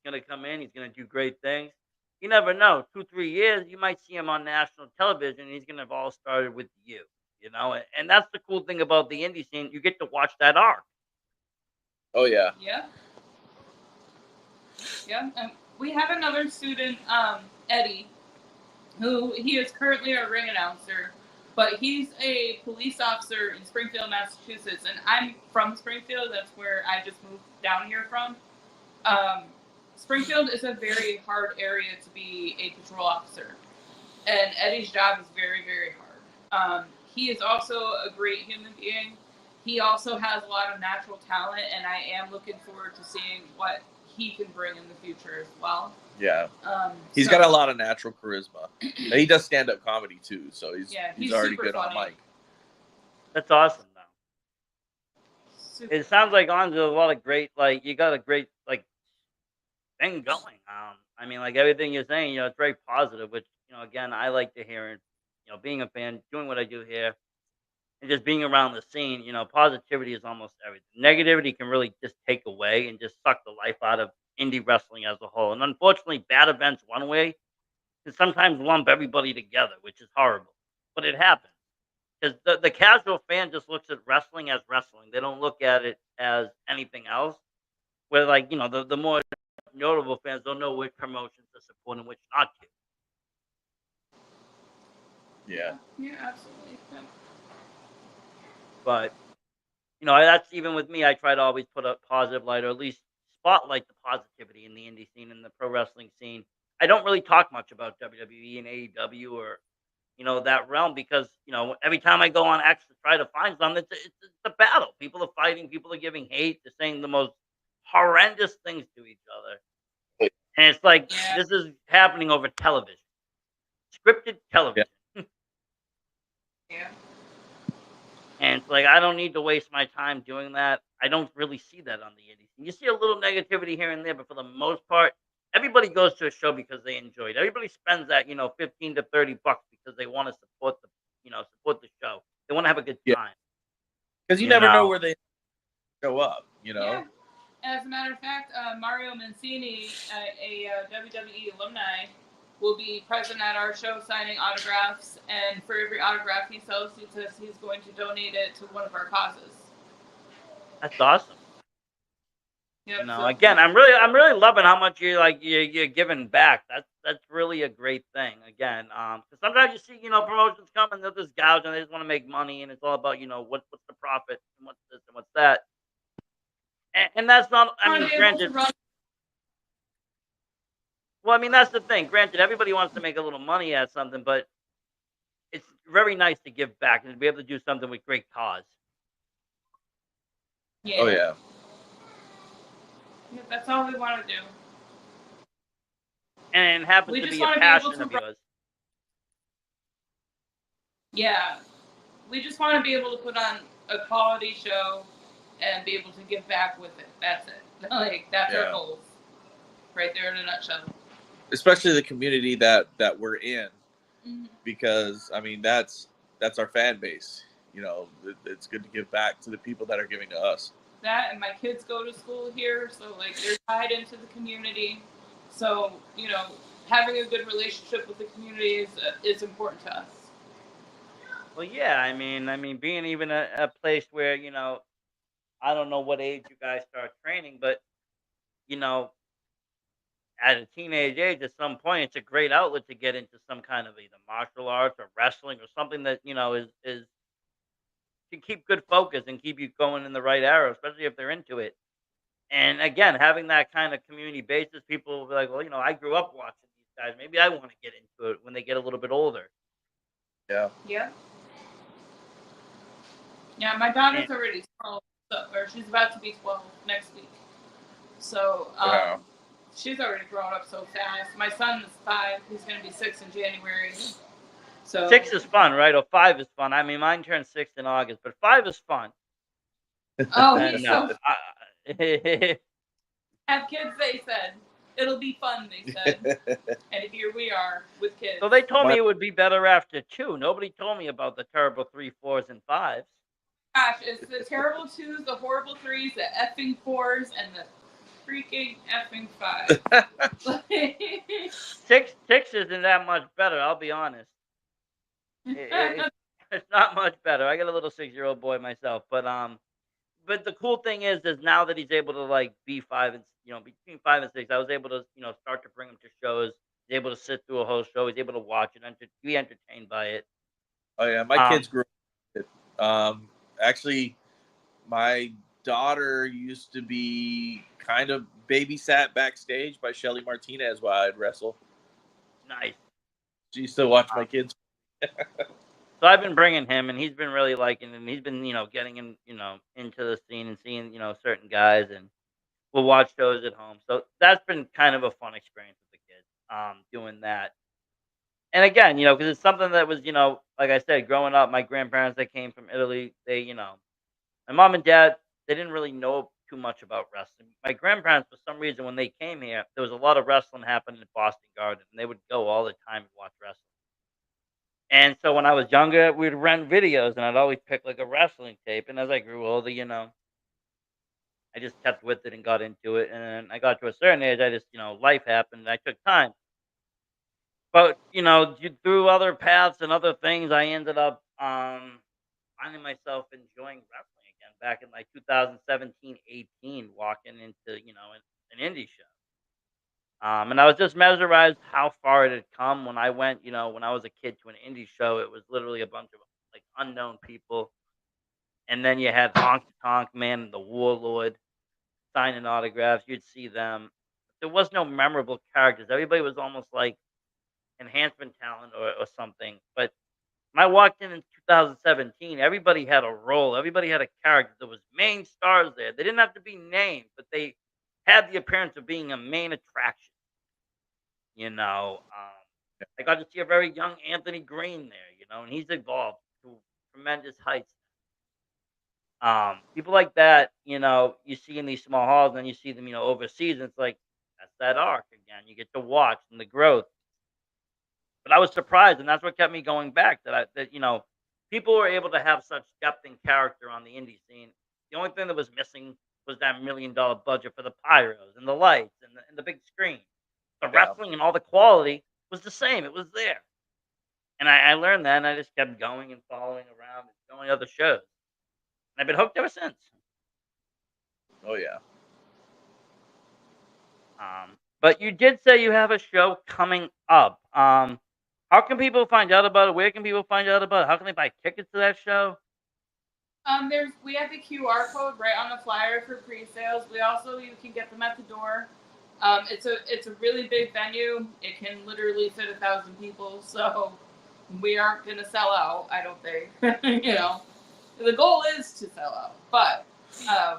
Speaker 1: gonna come in. He's gonna do great things. You never know. 2, 3 years, you might see him on national television. And he's gonna have all started with you. You know, and that's the cool thing about the indie scene. You get to watch that arc.
Speaker 3: oh yeah,
Speaker 2: Yeah. Yeah. We have another student, Eddie, who he is currently a ring announcer, But he's a police officer in Springfield, Massachusetts, and I'm from Springfield. That's where I just moved down here from. Um, Springfield is a very hard area to be a patrol officer, and Eddie's job is very, very hard. He is also a great human being. He also has a lot of natural talent, and I am looking forward to seeing what he can bring in the future as well.
Speaker 3: Yeah. He's got a lot of natural charisma. And he does stand-up comedy too, so he's already good funny. On mic.
Speaker 1: That's awesome, though. It sounds like On's a lot of great, like, you got a great, like, thing going. I mean, like, everything you're saying, it's very positive, which, again, I like to hear. And, being a fan, doing what I do here, and just being around the scene, positivity is almost everything. Negativity can really just take away and just suck the life out of indie wrestling as a whole. And unfortunately, bad events one way can sometimes lump everybody together, which is horrible. But it happens. Because the casual fan just looks at wrestling as wrestling. They don't look at it as anything else. Where, like, the more notable fans don't know which promotions to support and which not to.
Speaker 2: Yeah. Yeah, absolutely. Yeah.
Speaker 1: But, that's even with me. I try to always put a positive light, or at least spotlight the positivity in the indie scene and the pro wrestling scene. I don't really talk much about WWE and AEW or, that realm, because, every time I go on X to try to find something, it's a battle. People are fighting. People are giving hate. They're saying the most horrendous things to each other. And it's like, this is happening over television. Scripted television.
Speaker 2: Yeah.
Speaker 1: And it's like, I don't need to waste my time doing that. I don't really see that on the indie scene. You see a little negativity here and there, but for the most part, everybody goes to a show because they enjoy it. Everybody spends that, $15 to $30 because they want to support the show. They want to have a good time.
Speaker 3: Because you never know where they show up,
Speaker 2: Yeah. As a matter of fact, Mario Mancini, a WWE alumni, will be present at our show signing autographs, and for every autograph he sells, he says he's going to donate it to one of our causes.
Speaker 1: That's awesome.
Speaker 2: Yep,
Speaker 1: again, I'm really loving how much you're giving back. That's really a great thing. Again, because sometimes you see promotions come and they're just gouging, and they just want to make money, and it's all about what's the profit and what's this and what's that. And that's not. I mean, granted. Well, I mean, that's the thing. Granted, everybody wants to make a little money at something, but it's very nice to give back and to be able to do something with great cause.
Speaker 2: Yeah.
Speaker 3: Oh yeah.
Speaker 2: Yeah, that's all we want to do.
Speaker 1: And it happens to be a passion of yours.
Speaker 2: Yeah. We just want to be able to put on a quality show and be able to give back with it. That's it. Like, that's our goals. Right there in a nutshell.
Speaker 3: Especially the community that we're in. Mm-hmm. Because, I mean, that's our fan base. It's good to give back to the people that are giving to us.
Speaker 2: That, and my kids go to school here, so like they're tied into the community. So having a good relationship with the community is important to us.
Speaker 1: Well, yeah, I mean, being even a place where I don't know what age you guys start training, but at a teenage age, at some point, it's a great outlet to get into some kind of either martial arts or wrestling or something that is to keep good focus and keep you going in the right arrow, especially if they're into it. And again, having that kind of community basis, people will be like, well, I grew up watching these guys. Maybe I want to get into it when they get a little bit older.
Speaker 3: Yeah.
Speaker 2: Yeah. Yeah, my daughter's already 12, or she's about to be 12 next week. So she's already grown up so fast. My son is 5. He's going to be 6 in January. So
Speaker 1: 6 is fun, right? Or 5 is fun. I mean, mine turned 6 in August, but 5 is fun.
Speaker 2: Oh, he's so have kids, they said. It'll be fun, they said. And here we are with kids.
Speaker 1: So they told me it would be better after 2. Nobody told me about the terrible 3, 4s, and 5s.
Speaker 2: Gosh, it's the terrible 2s, the horrible 3s, the effing 4s, and the freaking effing 5s.
Speaker 1: 6 isn't that much better, I'll be honest. It's not much better. I got a little 6-year-old boy myself, but the cool thing is now that he's able to like be 5 and between 5 and 6, I was able to start to bring him to shows. He's able to sit through a whole show. He's able to watch it and be entertained by it.
Speaker 3: Oh yeah, my kids grew up with it. Actually, my daughter used to be kind of babysat backstage by Shelly Martinez while I'd wrestle.
Speaker 1: Nice.
Speaker 3: She used to watch my kids.
Speaker 1: So I've been bringing him, and he's been really liking it. And he's been, getting in, into the scene and seeing, certain guys, and we'll watch shows at home. So that's been kind of a fun experience with the kids, doing that. And again, because it's something that was, like I said, growing up, my grandparents that came from Italy, they, my mom and dad, they didn't really know too much about wrestling. My grandparents, for some reason, when they came here, there was a lot of wrestling happening at Boston Garden, and they would go all the time and watch wrestling. And so when I was younger, we'd rent videos, and I'd always pick like a wrestling tape. And as I grew older, I just kept with it and got into it. And then I got to a certain age, I just, life happened. And I took time. But, through other paths and other things, I ended up finding myself enjoying wrestling again back in like 2017, 18, walking into, an indie show. And I was just mesmerized how far it had come when I went, when I was a kid to an indie show. It was literally a bunch of like unknown people. And then you had Honky Tonk Man and the Warlord signing autographs. You'd see them. There was no memorable characters. Everybody was almost like enhancement talent or something. But when I walked in 2017, everybody had a role. Everybody had a character. There was main stars there. They didn't have to be named, but they had the appearance of being a main attraction. I got to see a very young Anthony Green there, and he's evolved to tremendous heights. People like that, you see in these small halls, and then you see them, overseas, and it's like that's that arc again. You get to watch and the growth. But I was surprised, and that's what kept me going back. That people were able to have such depth and character on the indie scene. The only thing that was missing was that $1 million budget for the pyros and the lights and the big screen. The wrestling and all the quality was the same. It was there. And I learned that, and I just kept going and following around and going to other shows. And I've been hooked ever since.
Speaker 3: Oh yeah.
Speaker 1: But you did say you have a show coming up. How can people find out about it? Where can people find out about it? How can they buy tickets to that show?
Speaker 2: We have the QR code right on the flyer for pre-sales. You can get them at the door. It's a really big venue. It can literally fit 1,000 people, so we aren't gonna sell out, I don't think. The goal is to sell out, but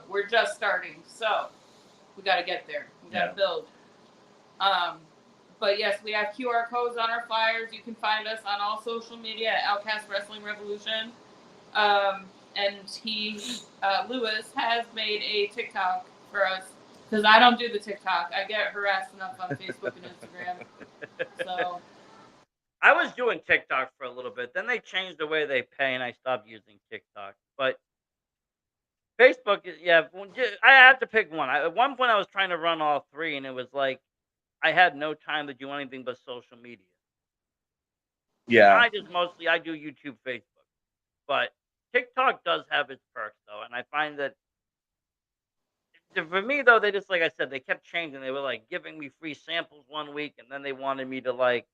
Speaker 2: we're just starting, so we got to get there. We got to build. But yes, we have QR codes on our flyers. You can find us on all social media at Outcast Wrestling Revolution. And Lewis has made a TikTok for us because I don't do the TikTok. I get harassed enough on Facebook and Instagram. So
Speaker 1: I was doing TikTok for a little bit. Then they changed the way they pay, and I stopped using TikTok. But Facebook, I have to pick one. At one point, I was trying to run all three, and it was like I had no time to do anything but social media.
Speaker 3: Yeah.
Speaker 1: I do YouTube, Facebook, but TikTok does have its perks though, and I find that for me though, they just like I said, they kept changing. They were like giving me free samples one week, and then they wanted me to like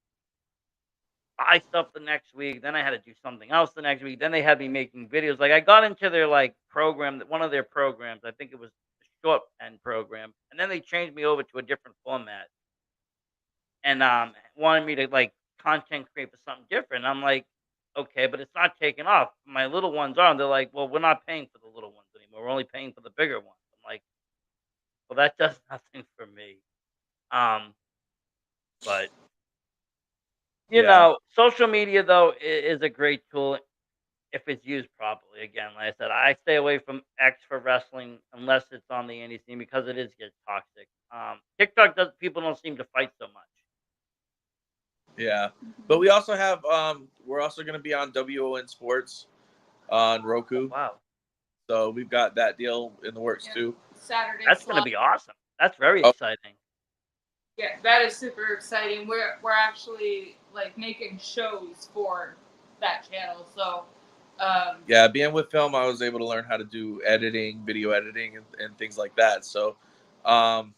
Speaker 1: buy stuff the next week. Then I had to do something else the next week. Then they had me making videos. Like I got into their like program, one of their programs. I think it was the short end program, and then they changed me over to a different format, and wanted me to like content create for something different. I'm like, okay, but it's not taking off. My little ones are. And they're like, well, we're not paying for the little ones anymore. We're only paying for the bigger ones. I'm like, well, that does nothing for me. But social media though is a great tool if it's used properly. Again, like I said, I stay away from X for wrestling unless it's on the indie scene because it gets toxic. TikTok people don't seem to fight so much.
Speaker 3: Yeah, but we also have we're also going to be on WON Sports on Roku.
Speaker 1: Oh, wow.
Speaker 3: So we've got that deal in the works too.
Speaker 2: Saturday.
Speaker 1: That's going to be awesome. That's very exciting.
Speaker 2: Yeah, that is super exciting. We're actually like making shows for that channel. So
Speaker 3: being with film, I was able to learn how to do editing, video editing, and things like that. So I'm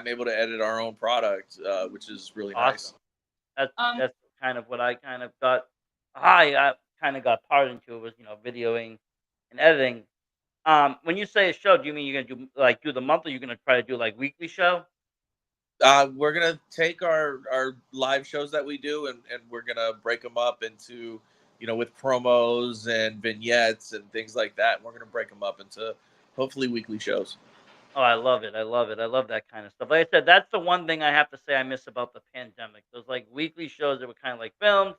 Speaker 3: able to edit our own product, which is really
Speaker 1: awesome. Nice. That's kind of what I kind of got. kind of got part into it was videoing and editing. When you say a show, do you mean you're gonna do the monthly? You're gonna try to do like weekly show?
Speaker 3: We're gonna take our live shows that we do, and we're gonna break them up into, with promos and vignettes and things like that. We're gonna break them up into hopefully weekly shows.
Speaker 1: Oh, I love it. I love it. I love that kind of stuff. Like I said, that's the one thing I have to say I miss about the pandemic. Those like weekly shows that were kind of like filmed.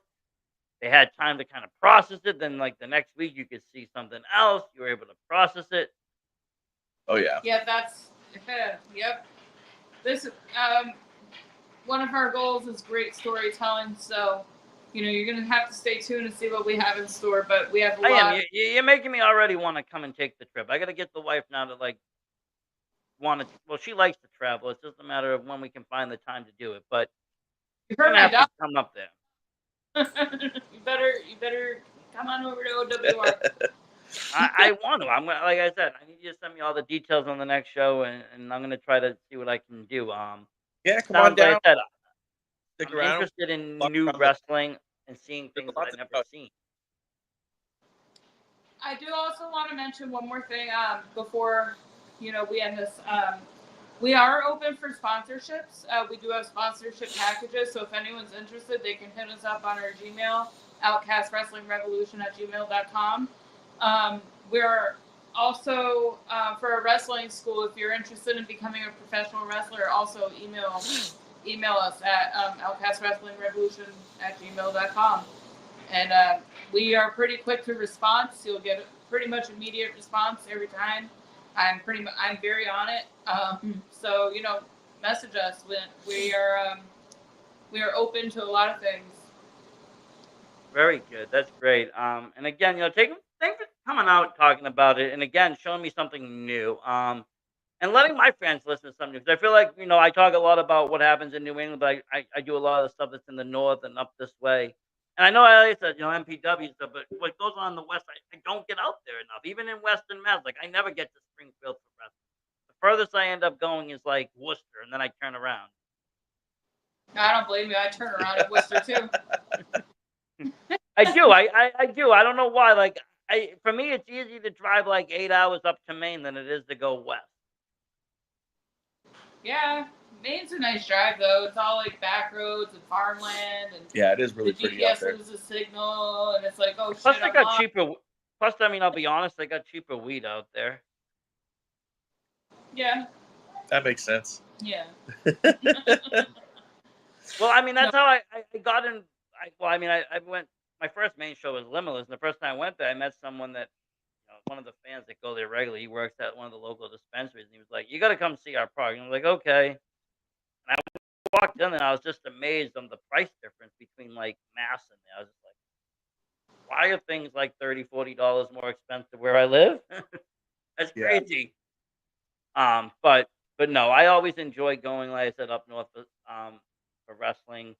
Speaker 1: They had time to kind of process it. Then like the next week you could see something else. You were able to process it.
Speaker 3: Oh yeah.
Speaker 2: Yeah, that's yep. This one of our goals is great storytelling. So, you're gonna have to stay tuned and see what we have in store. But we have a
Speaker 1: I
Speaker 2: lot.
Speaker 1: am. You're making me already want to come and take the trip. I got to get the wife now to like want to. Well, she likes to travel. It's just a matter of when we can find the time to do it. But
Speaker 2: You
Speaker 1: we're
Speaker 2: heard
Speaker 1: gonna
Speaker 2: my
Speaker 1: have
Speaker 2: dog.
Speaker 1: to come up there.
Speaker 2: You better come on over to OWR.
Speaker 1: I want to. Like I said, I need you to send me all the details on the next show, and I'm gonna try to see what I can do.
Speaker 3: Yeah, come on
Speaker 1: Sounds like
Speaker 3: down.
Speaker 1: I said,
Speaker 3: Stick
Speaker 1: I'm
Speaker 3: around.
Speaker 1: interested in
Speaker 3: Talk
Speaker 1: new
Speaker 3: about
Speaker 1: wrestling and seeing
Speaker 3: there's
Speaker 1: things
Speaker 3: a
Speaker 1: that
Speaker 3: lot
Speaker 1: I've
Speaker 3: to
Speaker 1: never
Speaker 3: talk.
Speaker 1: seen.
Speaker 2: I do also want to mention one more thing before we end this. We are open for sponsorships. We do have sponsorship packages, so if anyone's interested, they can hit us up on our Gmail, outcastwrestlingrevolution@gmail.com. We're also for a wrestling school. If you're interested in becoming a professional wrestler, also email us at outcastwrestlingrevolution@gmail.com. And we are pretty quick to response. You'll get a pretty much immediate response every time. I'm very on it. So message us. We are open to a lot of things.
Speaker 1: Very good. That's great. And again, thanks for coming out talking about it, and again, showing me something new. And letting my fans listen to something because I feel like I talk a lot about what happens in New England, but I do a lot of the stuff that's in the north and up this way. And I know I said MPW stuff, but what goes on in the west, I don't get out there enough. Even in Western Mass, like I never get to Springfield for wrestling. The furthest I end up going is like Worcester, and then I turn around.
Speaker 2: I don't blame you. I turn around at Worcester too.
Speaker 1: I do. I do. I don't know why. Like for me, it's easy to drive like 8 hours up to Maine than it is to go west.
Speaker 2: Yeah, Maine's a nice drive though. It's all like back roads and farmland, and
Speaker 3: Yeah, it is really
Speaker 2: the
Speaker 3: pretty out
Speaker 2: GPS
Speaker 3: there.
Speaker 2: loses signal, and it's like, oh
Speaker 1: Plus,
Speaker 2: shit,
Speaker 1: they
Speaker 2: I'm
Speaker 1: got
Speaker 2: lost.
Speaker 1: cheaper. Plus, I mean, I'll be honest, they got cheaper weed out there.
Speaker 2: Yeah.
Speaker 3: That makes sense.
Speaker 2: Yeah.
Speaker 1: Well, I mean, that's how I got in. I went. My first main show was Limitless, and the first time I went there, I met someone that one of the fans that go there regularly. He works at one of the local dispensaries, and he was like, "You got to come see our product." And I was like, "Okay." And I walked in, and I was just amazed on the price difference between like Mass and there. I was just like, "Why are things like $30, $40 more expensive where I live?" That's
Speaker 3: Yeah.
Speaker 1: crazy. But no, I always enjoy going, like I said, up north for wrestling.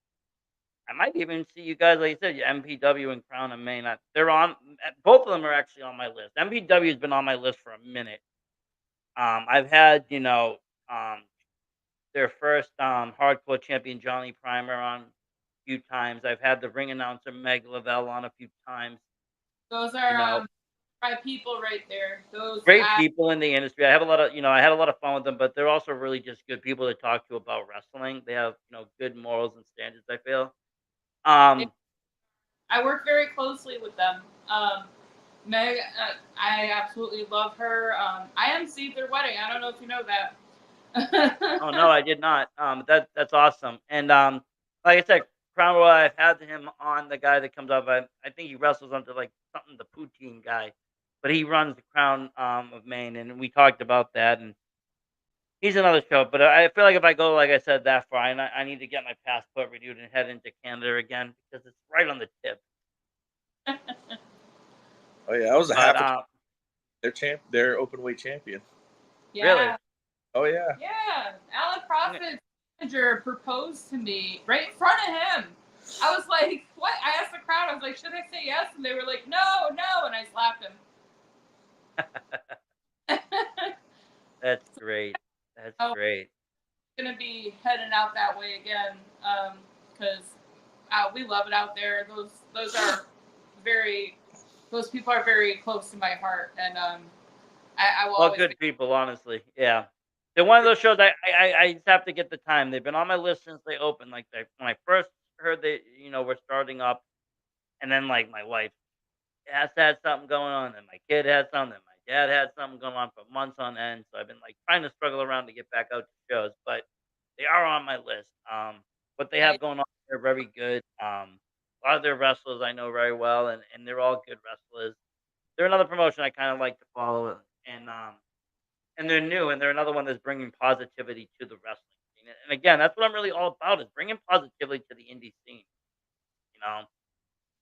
Speaker 1: I might even see you guys, like you said, MPW and Crown and Maine. They're on. Both of them are actually on my list. MPW has been on my list for a minute. I've had their first hardcore champion Johnny Primer on a few times. I've had the ring announcer Meg Lavelle on a few times.
Speaker 2: Those
Speaker 1: You
Speaker 2: are
Speaker 1: know,
Speaker 2: my people right there. Those
Speaker 1: great people in the industry. I have a lot of, I had a lot of fun with them, but they're also really just good people to talk to about wrestling. They have, good morals and standards, I feel.
Speaker 2: I work very closely with them. Meg, I absolutely love her. I emceed their wedding. I don't know if you know that.
Speaker 1: Oh no, I did not. That's awesome. And like I said, Crown Royal, I've had him on the guy that comes up. I think he wrestles under like something the poutine guy, but he runs the Crown of Maine, and we talked about that. And he's another show. But I feel like if I go, like I said, that far, I need to get my passport renewed and head into Canada again because it's right on the tip.
Speaker 3: Oh yeah, I was a
Speaker 1: But
Speaker 3: half. They're open weight champion.
Speaker 2: Yeah.
Speaker 1: Really?
Speaker 3: Oh yeah.
Speaker 2: Yeah. Alan Profit's manager proposed to me right in front of him. I was like, what? I asked the crowd, I was like, should I say yes? And they were like, no, and I slapped him.
Speaker 1: That's great. That's great.
Speaker 2: Gonna be heading out that way again because we love it out there. Those are those people are very close to my heart, and I will
Speaker 1: All
Speaker 2: always
Speaker 1: good
Speaker 2: be.
Speaker 1: people, honestly. Yeah. They're one of those shows I just have to get the time. They've been on my list since they opened. Like when I first heard we're starting up, and then like my wife has had something going on, and my kid had something, and my dad had something going on for months on end. So I've been like trying to struggle around to get back out to shows, but they are on my list. What they
Speaker 2: Nice.
Speaker 1: have going on, they're very good. A lot of their wrestlers I know very well, and they're all good wrestlers. They're another promotion I kind of like to follow, and they're new, and they're another one that's bringing positivity to the wrestling scene. And again, that's what I'm really all about is bringing positivity to the indie scene. You know,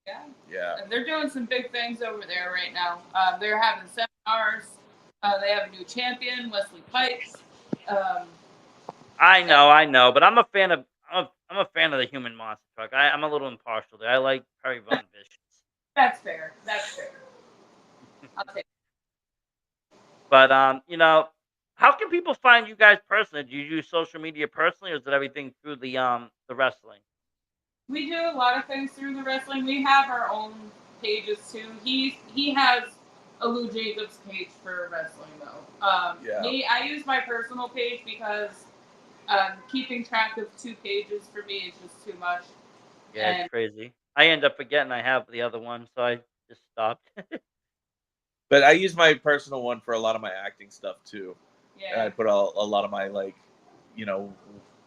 Speaker 2: Yeah.
Speaker 3: Yeah.
Speaker 2: And they're doing some big things over there right now. They're having seminars. They have a new champion, Wesley Pipes. Um,
Speaker 1: I know, but I'm a fan of the human monster truck. I'm a little impartial there. I like Perry Von Vicious,
Speaker 2: that's fair. That's fair. I'll take.
Speaker 1: but how can people find you guys personally? Do you use social media personally, or is it everything through the wrestling?
Speaker 2: We do a lot of things through the wrestling. We have our own pages too. He has a Lou Jacobs page for wrestling though.
Speaker 3: Yeah.
Speaker 2: Me, I use my personal page because keeping track of two pages for me is just too much.
Speaker 1: Yeah, it's
Speaker 2: And
Speaker 1: crazy. I end up forgetting I have the other one, so I just stopped.
Speaker 3: But I use my personal one for a lot of my acting stuff too. And I
Speaker 2: yeah,
Speaker 3: put a lot of my like, you know,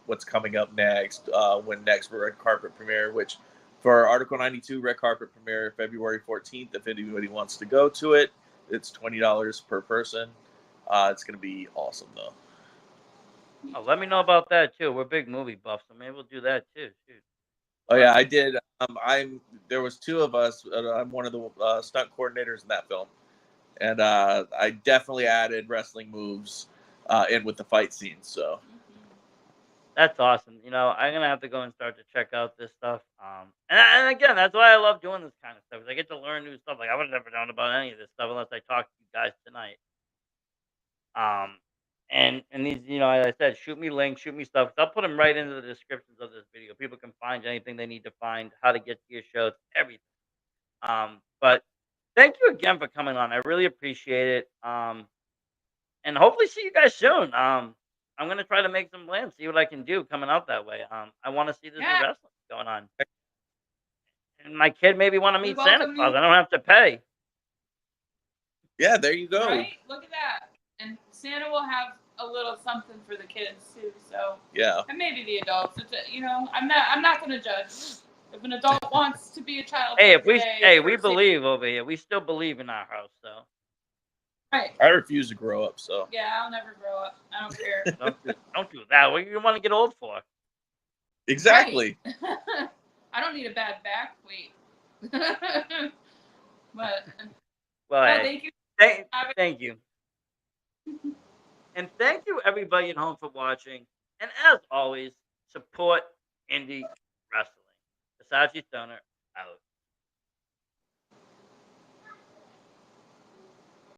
Speaker 3: what's coming up next, when next red carpet premiere, which for Article 92 red carpet premiere February 14th. If anybody wants to go to it, it's $20 per person. It's gonna be awesome though.
Speaker 1: Oh, let me know about that too. We're big movie buffs, so maybe we'll do that too. Shoot.
Speaker 3: Oh yeah, I did. I'm there was two of us. I'm one of the stunt coordinators in that film, and I definitely added wrestling moves in with the fight scenes. So
Speaker 1: That's awesome. I'm gonna have to go and start to check out this stuff. And again, that's why I love doing this kind of stuff. Is I get to learn new stuff. Like I would have never known about any of this stuff unless I talked to you guys tonight. Um, and these, as I said, shoot me links, shoot me stuff. I'll put them right into the descriptions of this video. People can find anything they need to find, how to get to your shows, everything. But thank you again for coming on. I really appreciate it. And hopefully see you guys soon. I'm gonna try to make some plans, see what I can do coming out that way. I want to see this new
Speaker 2: yeah.
Speaker 1: wrestling going on, and my kid maybe want to
Speaker 2: We
Speaker 1: meet Santa
Speaker 2: welcome
Speaker 1: Claus.
Speaker 2: you.
Speaker 1: I don't have to pay.
Speaker 3: yeah, there you go.
Speaker 2: Right? Look at that. And Santa will have a little something for the kids too. So
Speaker 3: Yeah,
Speaker 2: and maybe the adults. I'm not going to judge. If an adult wants to be a child
Speaker 1: Hey,
Speaker 2: for the day,
Speaker 1: we
Speaker 2: for Santa,
Speaker 1: believe over here. We still believe in our house, so
Speaker 2: right?
Speaker 3: I refuse to grow up. So
Speaker 2: Yeah, I'll never grow up. I don't care.
Speaker 1: don't do that. What do you want to get old for?
Speaker 3: exactly.
Speaker 2: Right. I don't need a bad back. Wait. But
Speaker 1: Well,
Speaker 2: no,
Speaker 1: hey,
Speaker 2: thank you.
Speaker 1: thank you, and thank you everybody at home for watching. And as always, support indie wrestling. Versace Stoner out.